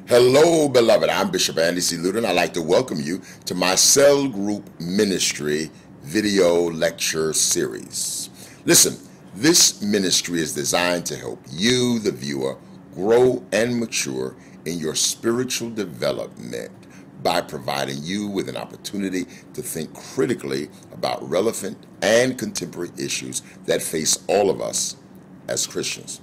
Hello, beloved. I'm Bishop Lewter, and I'd like to welcome you to my Cell Group Ministry video lecture series. Listen, this ministry is designed to help you, the viewer, grow and mature in your spiritual development by providing you with an opportunity to think critically about relevant and contemporary issues that face all of us as Christians.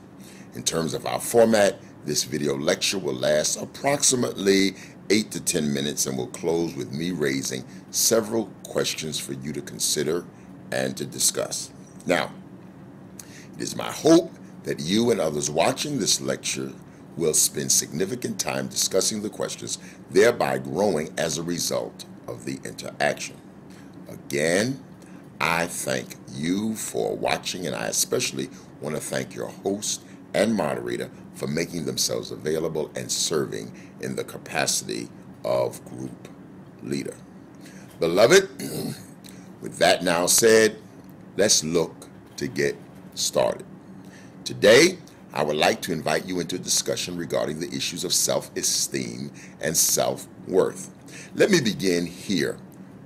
In terms of our format, this video lecture will last approximately 8 to 10 minutes and will close with me raising several questions for you to consider and to discuss. Now, it is my hope that you and others watching this lecture will spend significant time discussing the questions, thereby growing as a result of the interaction. Again, I thank you for watching, and I especially want to thank your host and moderator for making themselves available and serving in the capacity of group leader. Beloved, with that now said, let's look to get started. Today, I would like to invite you into a discussion regarding the issues of self-esteem and self-worth. Let me begin here.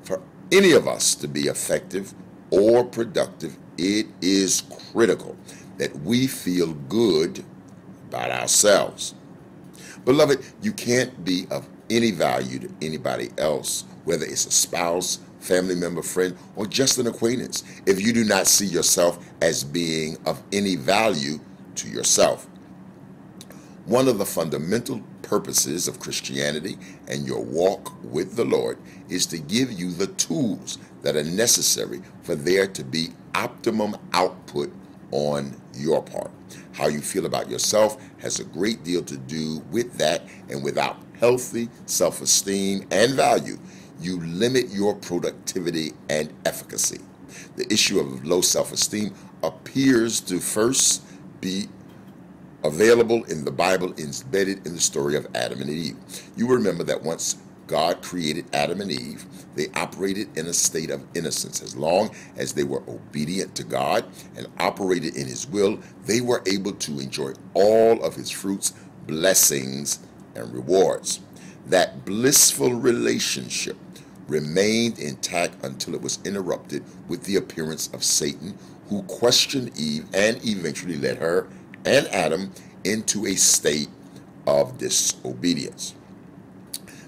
For any of us to be effective or productive, it is critical that we feel good about ourselves. Beloved, you can't be of any value to anybody else, whether it's a spouse, family member, friend, or just an acquaintance, if you do not see yourself as being of any value to yourself. One of the fundamental purposes of Christianity and your walk with the Lord is to give you the tools that are necessary for there to be optimum output on your part. How you feel about yourself has a great deal to do with that, and without healthy self-esteem and value, you limit your productivity and efficacy. The issue of low self-esteem appears to first be available in the Bible, embedded in the story of Adam and Eve. You remember that once God created Adam and Eve, they operated in a state of innocence. As long as they were obedient to God and operated in His will, they were able to enjoy all of His fruits, blessings, and rewards. That blissful relationship remained intact until it was interrupted with the appearance of Satan, who questioned Eve and eventually led her and Adam into a state of disobedience.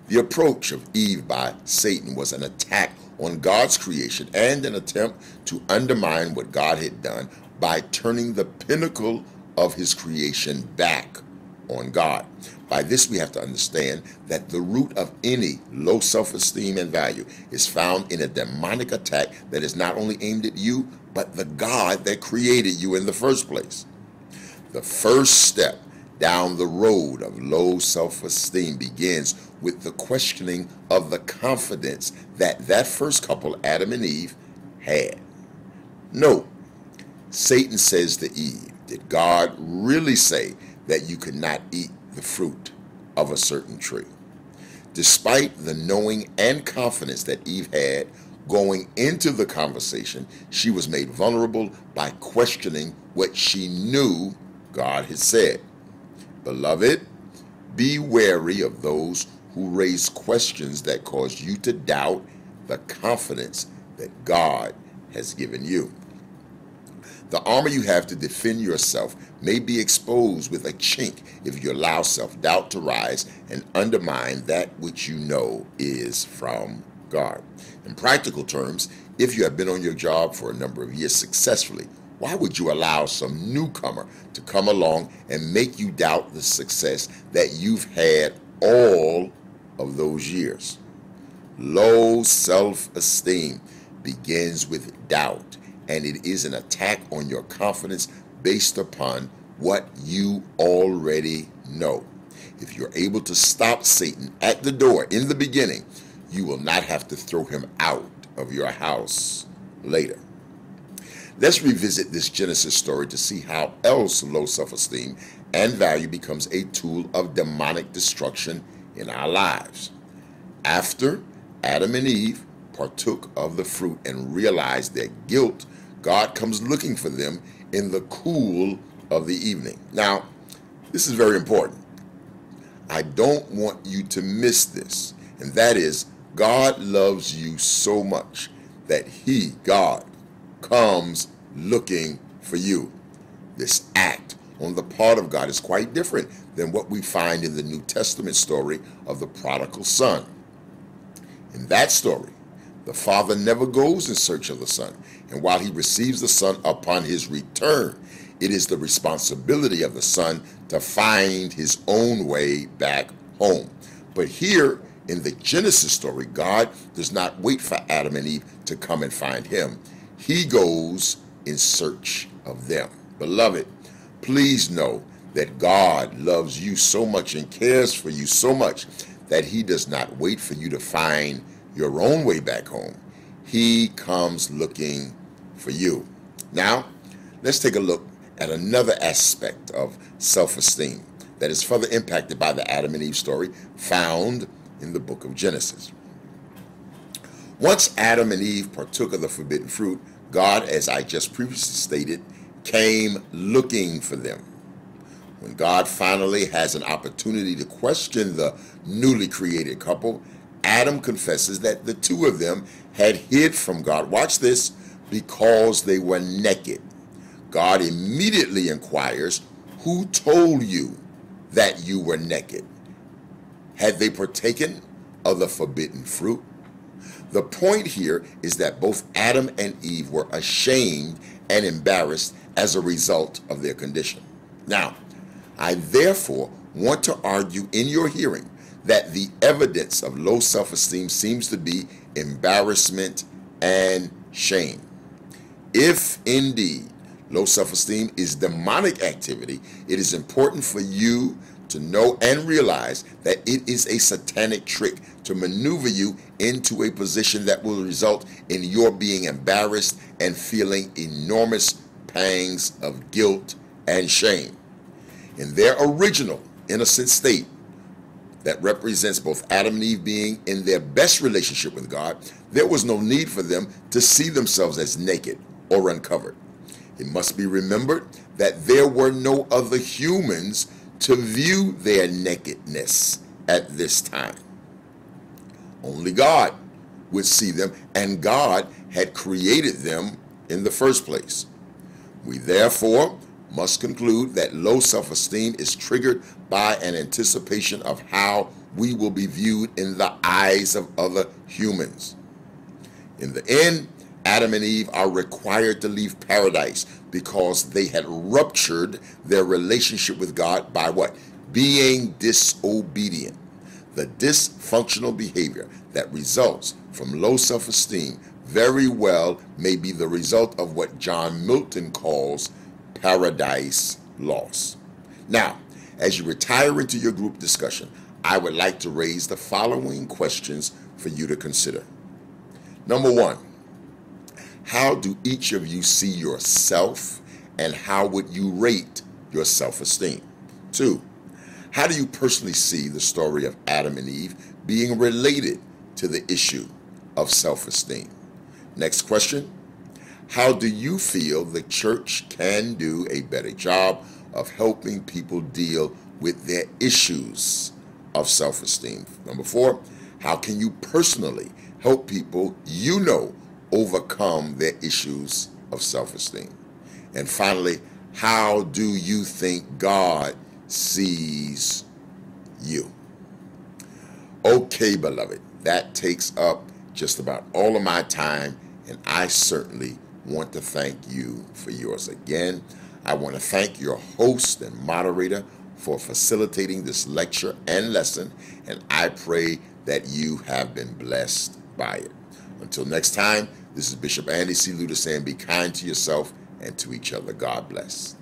The approach of Eve by Satan was an attack on God's creation and an attempt to undermine what God had done by turning the pinnacle of His creation back on God. By this, we have to understand that the root of any low self-esteem and value is found in a demonic attack that is not only aimed at you, but the God that created you in the first place. The first step down the road of low self-esteem begins with the questioning of the confidence that first couple, Adam and Eve, had. No, Satan says to Eve, did God really say that you could not eat the fruit of a certain tree? Despite the knowing and confidence that Eve had going into the conversation, she was made vulnerable by questioning what she knew God had said. Beloved, be wary of those who raise questions that cause you to doubt the confidence that God has given you. The armor you have to defend yourself may be exposed with a chink if you allow self-doubt to rise and undermine that which you know is from God. In practical terms, if you have been on your job for a number of years successfully, why would you allow some newcomer to come along and make you doubt the success that you've had all of those years? Low self-esteem begins with doubt, and it is an attack on your confidence based upon what you already know. If you're able to stop Satan at the door in the beginning, you will not have to throw him out of your house later. Let's revisit this Genesis story to see how else low self-esteem and value becomes a tool of demonic destruction in our lives. After Adam and Eve partook of the fruit and realized their guilt, God comes looking for them in the cool of the evening. Now, this is very important. I don't want you to miss this, and that is God loves you so much that He, God, comes looking for you. This act on the part of God is quite different than what we find in the New Testament story of the prodigal son. In that story, the father never goes in search of the son, and while he receives the son upon his return, it is the responsibility of the son to find his own way back home. But here in the Genesis story, God does not wait for Adam and Eve to come and find him. He goes in search of them. Beloved, please know that God loves you so much and cares for you so much that He does not wait for you to find your own way back home. He comes looking for you. Now, let's take a look at another aspect of self-esteem that is further impacted by the Adam and Eve story found in the book of Genesis. Once Adam and Eve partook of the forbidden fruit, God, as I just previously stated, came looking for them. When God finally has an opportunity to question the newly created couple, Adam confesses that the two of them had hid from God, watch this, because they were naked. God immediately inquires, who told you that you were naked? Had they partaken of the forbidden fruit? The point here is that both Adam and Eve were ashamed and embarrassed as a result of their condition. Now, I therefore want to argue in your hearing that the evidence of low self-esteem seems to be embarrassment and shame. If indeed low self-esteem is demonic activity, it is important for you to know and realize that it is a satanic trick to maneuver you into a position that will result in your being embarrassed and feeling enormous pangs of guilt and shame. In their original innocent state that represents both Adam and Eve being in their best relationship with God, there was no need for them to see themselves as naked or uncovered. It must be remembered that there were no other humans to view their nakedness at this time. Only God would see them, and God had created them in the first place. We therefore must conclude that low self-esteem is triggered by an anticipation of how we will be viewed in the eyes of other humans. In the end, Adam and Eve are required to leave paradise because they had ruptured their relationship with God by what? Being disobedient. The dysfunctional behavior that results from low self-esteem very well may be the result of what John Milton calls paradise lost. Now, as you retire into your group discussion, I would like to raise the following questions for you to consider. Number one, how do each of you see yourself, and how would you rate your self-esteem? Two, how do you personally see the story of Adam and Eve being related to the issue of self-esteem? Next question, how do you feel the church can do a better job of helping people deal with their issues of self-esteem? Number four, how can you personally help people you know overcome their issues of self-esteem? And finally, how do you think God sees you? Okay, beloved, that takes up just about all of my time, and I certainly want to thank you for yours. Again, I want to thank your host and moderator for facilitating this lecture and lesson, and I pray that you have been blessed by it. Until next time, this is Bishop Andy C. Lewter saying be kind to yourself and to each other. God bless.